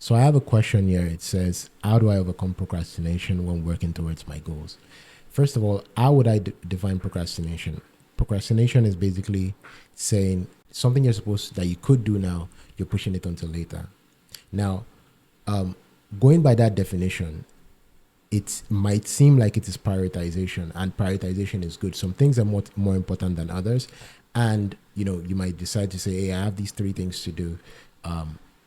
So I have a question here. It says, how do I overcome procrastination when working towards my goals? First of all, how would I define procrastination? Procrastination is basically saying something that you could do now, you're pushing it until later. Now, going by that definition, it might seem like it is prioritization, and prioritization is good. Some things are more important than others, and you might decide to say, hey, I have these three things to do.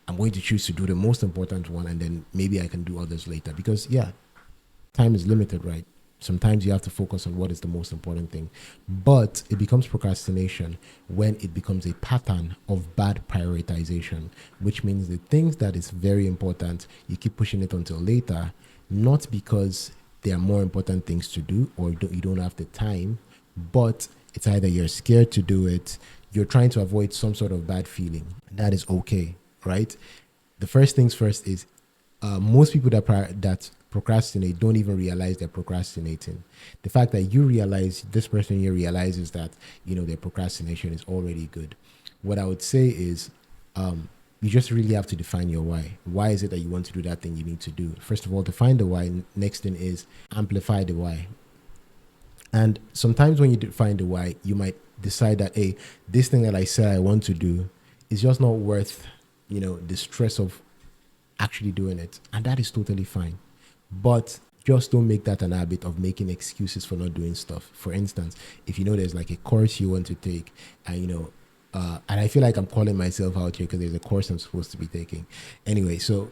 I'm going to choose to do the most important one, and then maybe I can do others later, because time is limited, right? Sometimes you have to focus on what is the most important thing. But it becomes procrastination when it becomes a pattern of bad prioritization, which means the things that is very important, you keep pushing it until later, not because there are more important things to do or you don't have the time, but it's either you're scared to do it, you're trying to avoid some sort of bad feeling. That is okay, right? The first things first is most people that procrastinate don't even realize they're procrastinating. The fact that you realize, this person here realizes that their procrastination is already good. What I would say is you just really have to define your why. Why is it that you want to do that thing you need to do? First of all, define the why. Next thing is amplify the why. And sometimes when you define the why, you might decide that, hey, this thing that I said I want to do is just not worth the stress of actually doing it. And that is totally fine. But just don't make that an habit of making excuses for not doing stuff. For instance, if there's like a course you want to take, and and I feel like I'm calling myself out here because there's a course I'm supposed to be taking. Anyway, so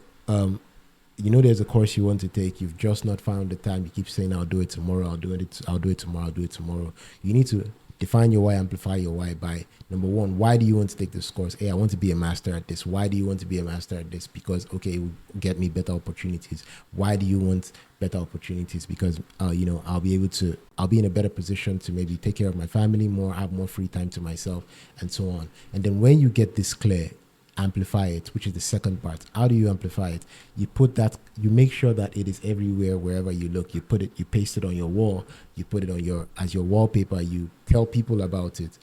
there's a course you want to take, you've just not found the time. You keep saying, I'll do it tomorrow, I'll do it tomorrow. You need to define your why, amplify your why by, number one, why do you want to take this course? Hey, I want to be a master at this. Why do you want to be a master at this? Because, okay, it will get me better opportunities. Why do you want better opportunities? Because, I'll be in a better position to maybe take care of my family more, have more free time to myself, and so on. And then when you get this clear, amplify it, which is the second part. How do you amplify it? You make sure that it is everywhere, wherever you look. You paste it on your wall, you put it on as your wallpaper, you tell people about it.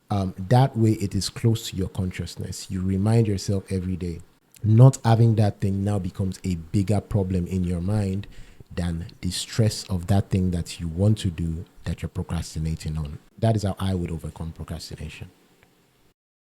That way it is close to your consciousness. You remind yourself every day. Not having that thing now becomes a bigger problem in your mind than the stress of that thing that you want to do that you're procrastinating on. That is how I would overcome procrastination.